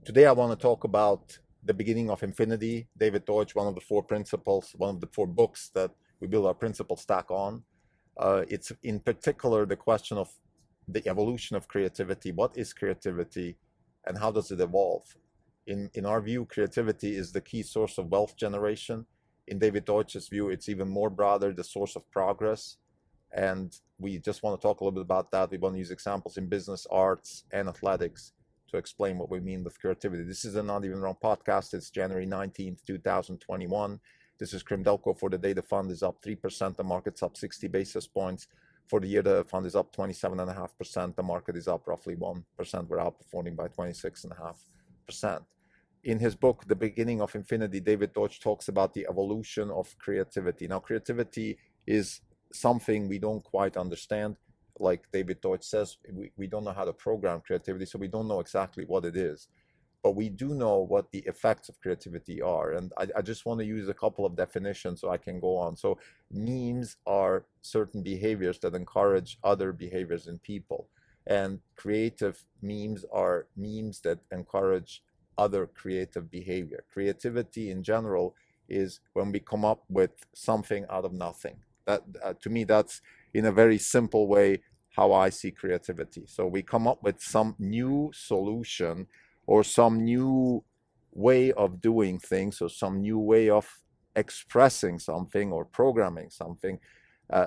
Today I want to talk about the beginning of infinity. David Deutsch, one of the four principles, one of the four books that we build our principle stack on. It's in particular the question of the evolution of creativity. What is creativity and how does it evolve? In our view, creativity is the key source of wealth generation. In David Deutsch's view, it's even more broader, the source of progress. And we just want to talk a little bit about that. We want to use examples in business, arts, and athletics to explain what we mean with creativity. This is a Not Even Wrong podcast. It's January 19th, 2021. This is Krim Delco. For the day, the fund is up 3%. The market's up 60 basis points. For the year, the fund is up 27.5%. The market is up roughly 1%. We're outperforming by 26.5%. In his book, The Beginning of Infinity, David Deutsch talks about the evolution of creativity. Now, creativity is something we don't quite understand. Like David Deutsch says, we don't know how to program creativity, so we don't know exactly what it is. But we do know what the effects of creativity are. And I just want to use a couple of definitions so I can go on. So memes are certain behaviors that encourage other behaviors in people. And creative memes are memes that encourage other creative behavior. Creativity in general is when we come up with something out of nothing. That to me, that's in a very simple way how I see creativity. So we come up with some new solution or some new way of doing things or some new way of expressing something or programming something,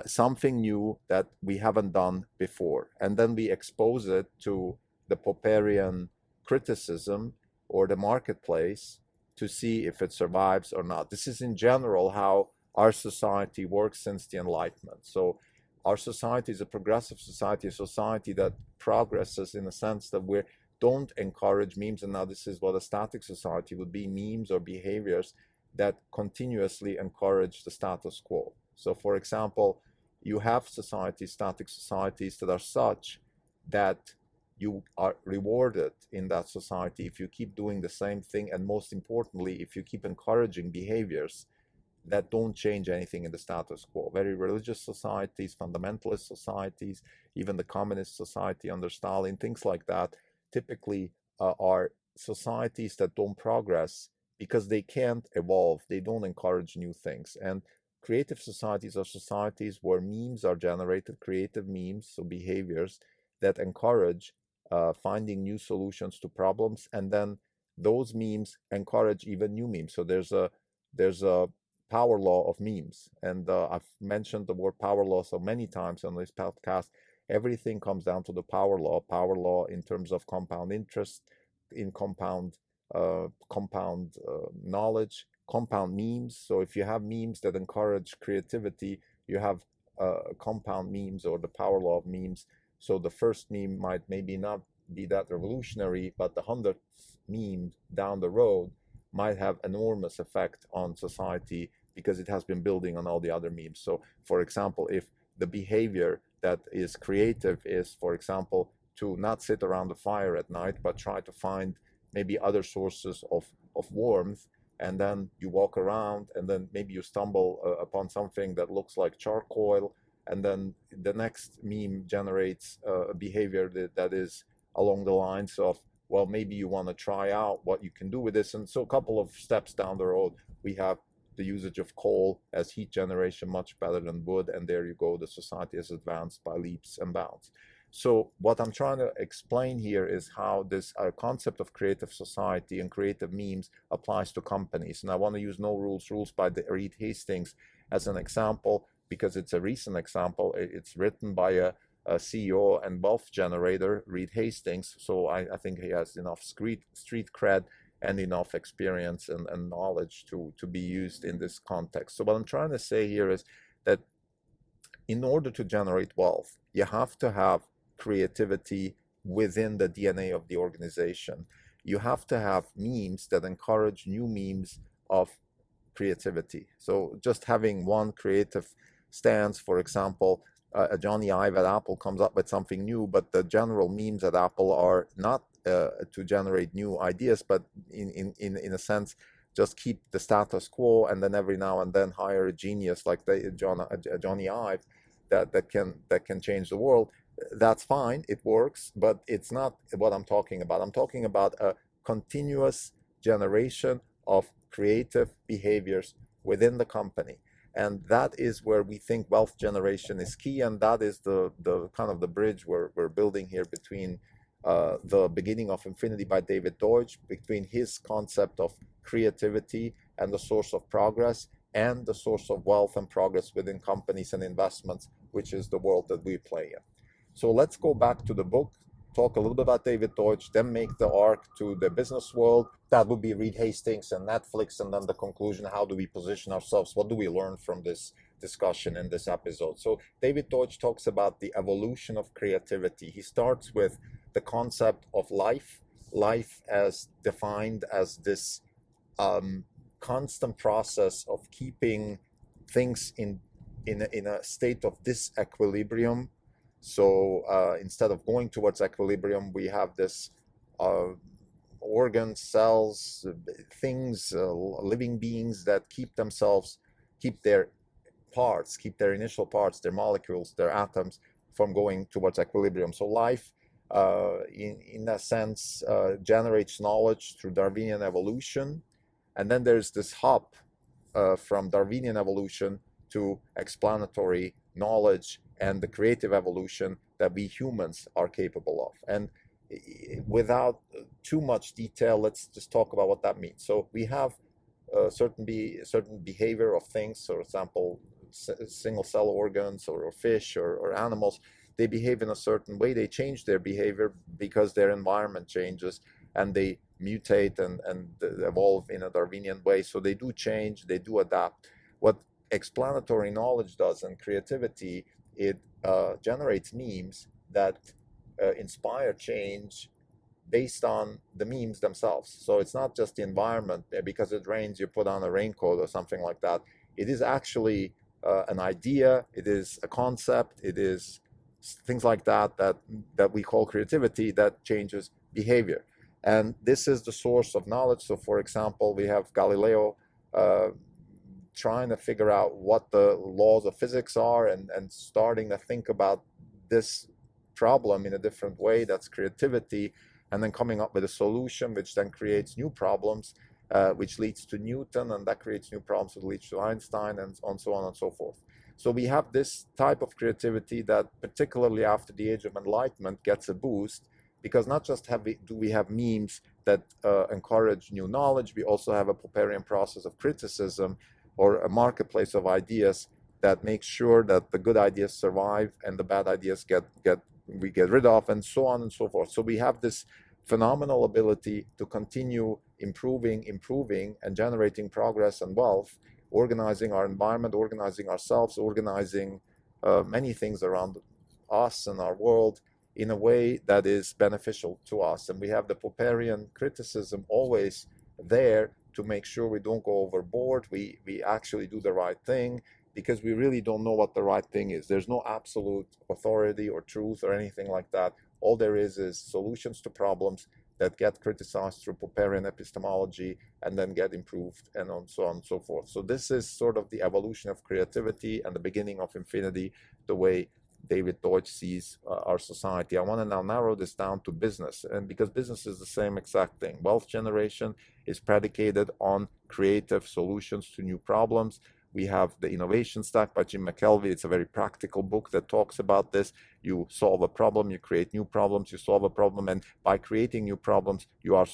something new that we haven't done before. And then we expose it to the Popperian criticism or the marketplace to see if it survives or not. This is in general how our society works since the Enlightenment. So our society is a progressive society, a society that progresses in a sense that we don't encourage memes. And now this is what a static society would be, memes or behaviors that continuously encourage the status quo. So for example, you have societies, static societies that are such that you are rewarded in that society if you keep doing the same thing, and most importantly, if you keep encouraging behaviors that don't change anything in the status quo. Very religious societies, fundamentalist societies, even the communist society under Stalin, things like that, typically are societies that don't progress because they can't evolve. They don't encourage new things. And creative societies are societies where memes are generated, creative memes, so behaviors that encourage finding new solutions to problems, and then those memes encourage even new memes. So there's a power law of memes, and I've mentioned the word power law so many times on this podcast. Everything comes down to the power law in terms of compound interest, in compound knowledge, compound memes. So if you have memes that encourage creativity, you have compound memes or the power law of memes. So the first meme might maybe not be that revolutionary, but the 100th meme down the road might have enormous effect on society because it has been building on all the other memes. So for example, if the behavior that is creative is, for example, to not sit around the fire at night, but try to find maybe other sources of warmth, and then you walk around and then maybe you stumble upon something that looks like charcoal, and then the next meme generates a behavior that is along the lines of, well, maybe you want to try out what you can do with this. And so a couple of steps down the road, we have the usage of coal as heat generation much better than wood. And there you go, the society has advanced by leaps and bounds. So what I'm trying to explain here is how this concept of creative society and creative memes applies to companies. And I want to use No Rules by Reed Hastings as an example, because it's a recent example. It's written by a CEO and wealth generator, Reed Hastings. So I think he has enough street cred and enough experience and knowledge to be used in this context. So what I'm trying to say here is that in order to generate wealth, you have to have creativity within the DNA of the organization. You have to have memes that encourage new memes of creativity. So just having one creative stance, for example, Johnny Ive at Apple comes up with something new, but the general memes at Apple are not to generate new ideas, but in a sense, just keep the status quo, and then every now and then hire a genius like Johnny Ive that can change the world. That's fine, it works, but it's not what I'm talking about. I'm talking about a continuous generation of creative behaviors within the company. And that is where we think wealth generation is key, and that is the kind of the bridge we're building here between The Beginning of Infinity by David Deutsch, between his concept of creativity and the source of progress, and the source of wealth and progress within companies and investments, which is the world that we play in. So let's go back to the book, talk a little bit about David Deutsch, then make the arc to the business world. That would be Reed Hastings and Netflix, and then the conclusion, how do we position ourselves? What do we learn from this discussion in this episode? So David Deutsch talks about the evolution of creativity. He starts with the concept of life as defined as this constant process of keeping things in a state of disequilibrium. So instead of going towards equilibrium, we have this organs, cells, things, living beings that keep their parts, keep their initial parts, their molecules, their atoms from going towards equilibrium. So life, in a sense, generates knowledge through Darwinian evolution. And then there's this hop from Darwinian evolution to explanatory knowledge and the creative evolution that we humans are capable of. And without too much detail, let's just talk about what that means. So we have certain behavior of things. So, for example, single cell organs or fish or animals, they behave in a certain way. They change their behavior because their environment changes, and they mutate and evolve in a Darwinian way. So they do change, they do adapt. What explanatory knowledge does and creativity, it generates memes that inspire change based on the memes themselves. So it's not just the environment. Because it rains, you put on a raincoat or something like that. It is actually an idea, it is a concept, it is things like that we call creativity that changes behavior. And this is the source of knowledge. So, for example, we have Galileo trying to figure out what the laws of physics are and starting to think about this problem in a different way. That's creativity. And then coming up with a solution, which then creates new problems, which leads to Newton, and that creates new problems, which leads to Einstein, and so on and so forth. So we have this type of creativity that, particularly after the Age of Enlightenment, gets a boost, because not just do we have memes that encourage new knowledge, we also have a Popperian process of criticism, or a marketplace of ideas that makes sure that the good ideas survive and the bad ideas we get rid of, and so on and so forth. So we have this phenomenal ability to continue improving and generating progress and wealth, organizing our environment, organizing ourselves, organizing many things around us and our world in a way that is beneficial to us. And we have the Popperian criticism always there to make sure we don't go overboard. We actually do the right thing, because we really don't know what the right thing is. There's no absolute authority or truth or anything like that. All there is solutions to problems that get criticized through Popperian epistemology and then get improved, and so on and so forth. So this is sort of the evolution of creativity and the beginning of infinity, the way David Deutsch sees our society. I want to now narrow this down to business, and because business is the same exact thing. Wealth generation is predicated on creative solutions to new problems. We have the Innovation Stack by Jim McKelvey. It's a very practical book that talks about this. You solve a problem, you create new problems, you solve a problem, and by creating new problems, you are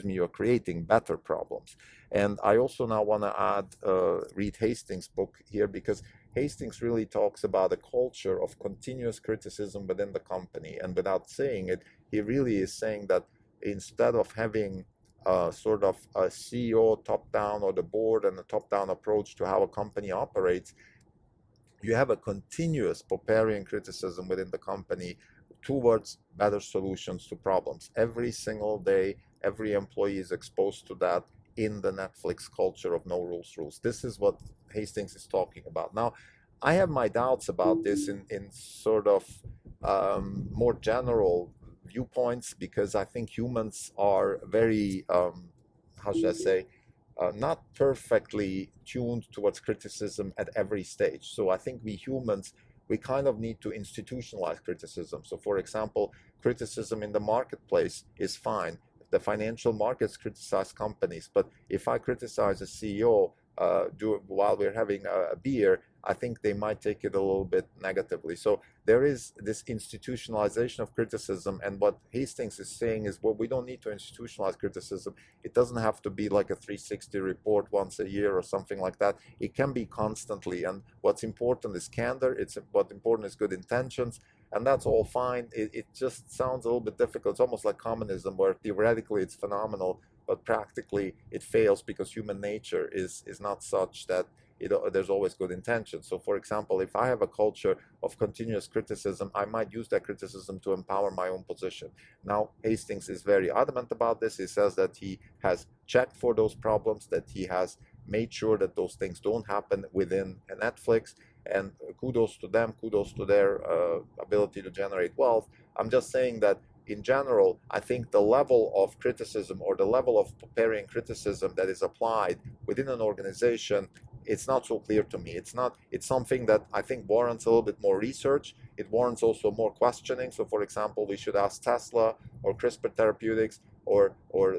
you're creating better problems. And I also now want to add Reed Hastings' book here, because Hastings really talks about a culture of continuous criticism within the company. And without saying it, he really is saying that instead of having sort of a CEO top-down, or the board and a top-down approach to how a company operates, you have a continuous Popperian criticism within the company towards better solutions to problems. Every single day, every employee is exposed to that in the Netflix culture of no rules. This is what Hastings is talking about. Now, I have my doubts about this in sort of more general viewpoints, because I think humans are very, how should I say, not perfectly tuned towards criticism at every stage. So I think we humans, we kind of need to institutionalize criticism. So, for example, criticism in the marketplace is fine. the financial markets criticize companies, but if I criticize a CEO while we're having a beer, I think they might take it a little bit negatively. So there is this institutionalization of criticism, and what Hastings is saying is, well, we don't need to institutionalize criticism. It doesn't have to be like a 360 report once a year or something like that. It can be constantly, and what's important is candor. What's important is good intentions, and that's all fine. It just sounds a little bit difficult. It's almost like communism, where theoretically it's phenomenal, but practically it fails because human nature is not such that there's always good intention. So for example, if I have a culture of continuous criticism, I might use that criticism to empower my own position. Now, Hastings is very adamant about this. He says that he has checked for those problems, that he has made sure that those things don't happen within Netflix, and kudos to them, kudos to their ability to generate wealth. I'm just saying that in general, I think the level of criticism or the level of Popperian criticism that is applied within an organization, it's not so clear to me. It's something that I think warrants a little bit more research. It warrants also more questioning. So for example, we should ask Tesla or CRISPR Therapeutics or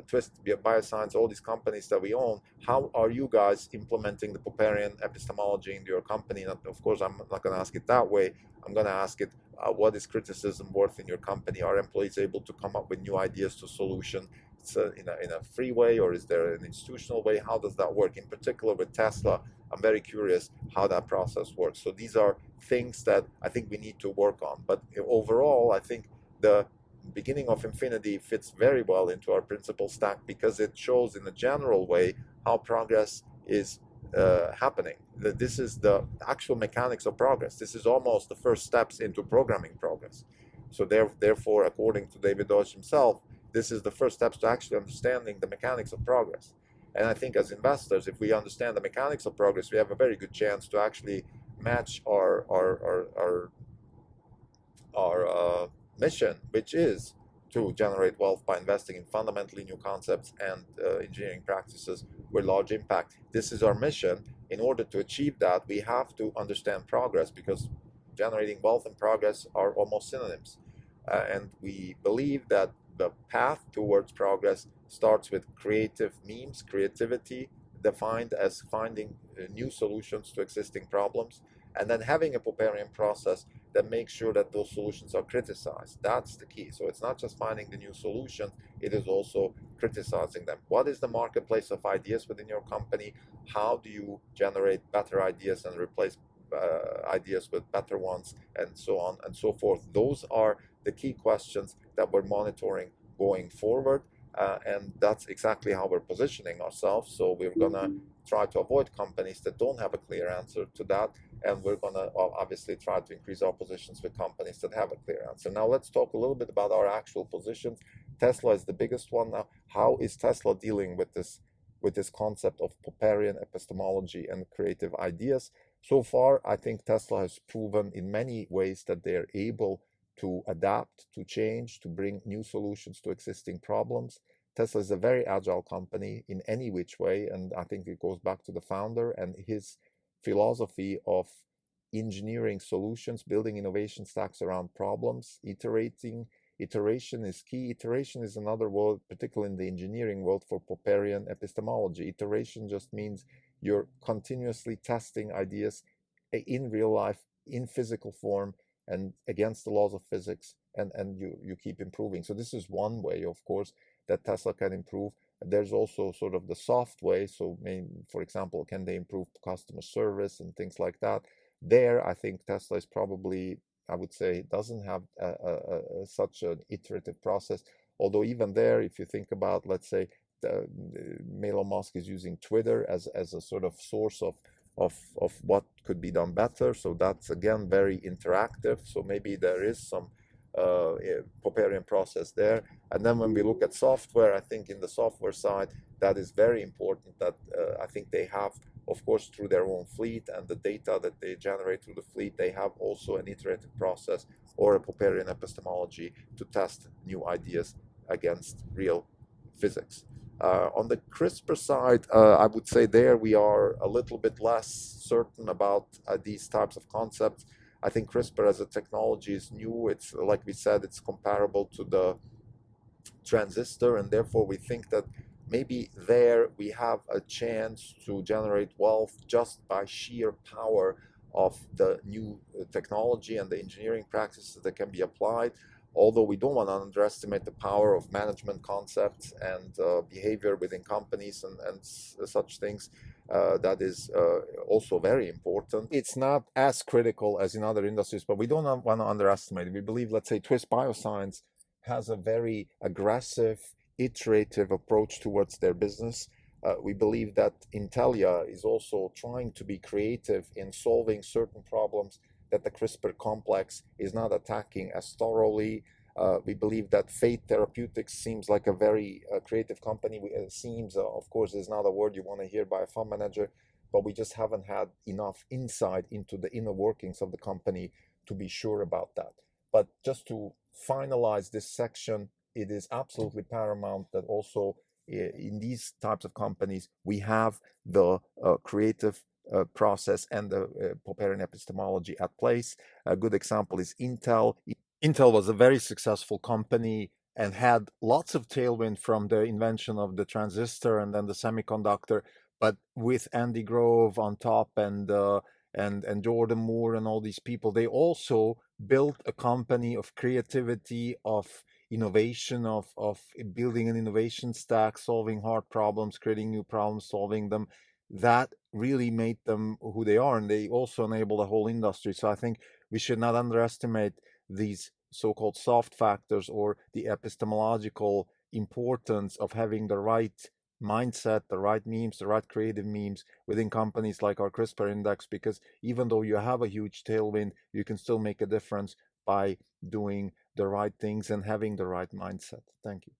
Twist Bioscience, all these companies that we own, how are you guys implementing the Popperian epistemology into your company? And of course, I'm not going to ask it that way. I'm going to ask it, what is criticism worth in your company? Are employees able to come up with new ideas to solution in a free way, or is there an institutional way? How does that work? In particular with Tesla, I'm very curious how that process works. So these are things that I think we need to work on. But overall, I think the beginning of infinity fits very well into our principle stack because it shows in a general way how progress is happening. This is the actual mechanics of progress. This is almost the first steps into programming progress. So therefore, according to David Deutsch himself, this is the first steps to actually understanding the mechanics of progress. And I think as investors, if we understand the mechanics of progress, we have a very good chance to actually match our mission, which is to generate wealth by investing in fundamentally new concepts and engineering practices with large impact. This is our mission. In order to achieve that, we have to understand progress, because generating wealth and progress are almost synonyms. And we believe that the path towards progress starts with creative means, creativity, defined as finding new solutions to existing problems, and then having a Popperian process that makes sure that those solutions are criticized. That's the key. So it's not just finding the new solution, it is also criticizing them. What is the marketplace of ideas within your company? How do you generate better ideas and replace ideas with better ones, and so on and so forth? Those are the key questions that we're monitoring going forward. And that's exactly how we're positioning ourselves. So we're going to try to avoid companies that don't have a clear answer to that. And we're going to obviously try to increase our positions with companies that have a clear answer. Now let's talk a little bit about our actual positions. Tesla is the biggest one now. How is Tesla dealing with this concept of Popperian epistemology and creative ideas? So far, I think Tesla has proven in many ways that they're able to adapt, to change, to bring new solutions to existing problems. Tesla is a very agile company in any which way, and I think it goes back to the founder and his philosophy of engineering solutions, building innovation stacks around problems, iterating. Iteration is key. Iteration is another word, particularly in the engineering world, for Popperian epistemology. Iteration just means you're continuously testing ideas in real life, in physical form, and against the laws of physics, and you keep improving. So this is one way, of course, that Tesla can improve. There's also sort of the soft way. So for example, can they improve customer service and things like that? There, I think Tesla is probably, I would say, doesn't have such an iterative process. Although even there, if you think about, let's say, Elon Musk is using Twitter as a sort of source of what could be done better. So that's again very interactive. So maybe there is some Popperian process there. And then when we look at software, I think in the software side, that is very important, that I think they have, of course, through their own fleet and the data that they generate through the fleet, they have also an iterative process or a Popperian epistemology to test new ideas against real physics. On the CRISPR side, I would say there we are a little bit less certain about these types of concepts. I think CRISPR as a technology is new. It's, like we said, it's comparable to the transistor, and therefore we think that maybe there we have a chance to generate wealth just by sheer power of the new technology and the engineering practices that can be applied. Although we don't want to underestimate the power of management concepts and behavior within companies and such things, that is also very important. It's not as critical as in other industries, but we don't want to underestimate it. We believe, let's say, Twist Bioscience has a very aggressive, iterative approach towards their business. We believe that Intelia is also trying to be creative in solving certain problems that the CRISPR complex is not attacking as thoroughly. We believe that Fate Therapeutics seems like a very creative company. Seems, of course, is not a word you want to hear by a fund manager, but we just haven't had enough insight into the inner workings of the company to be sure about that. But just to finalize this section, it is absolutely paramount that also in these types of companies, we have the creative process and the Popperian epistemology at place. A good example is Intel. Intel was a very successful company and had lots of tailwind from the invention of the transistor and then the semiconductor. But with Andy Grove on top and Jordan Moore and all these people, they also built a company of creativity, of innovation, of building an innovation stack, solving hard problems, creating new problems, solving them. That really made them who they are, and they also enabled a whole industry. So I think we should not underestimate these so-called soft factors or the epistemological importance of having the right mindset, the right memes, the right creative memes within companies like our CRISPR index, because even though you have a huge tailwind, you can still make a difference by doing the right things and having the right mindset. Thank you.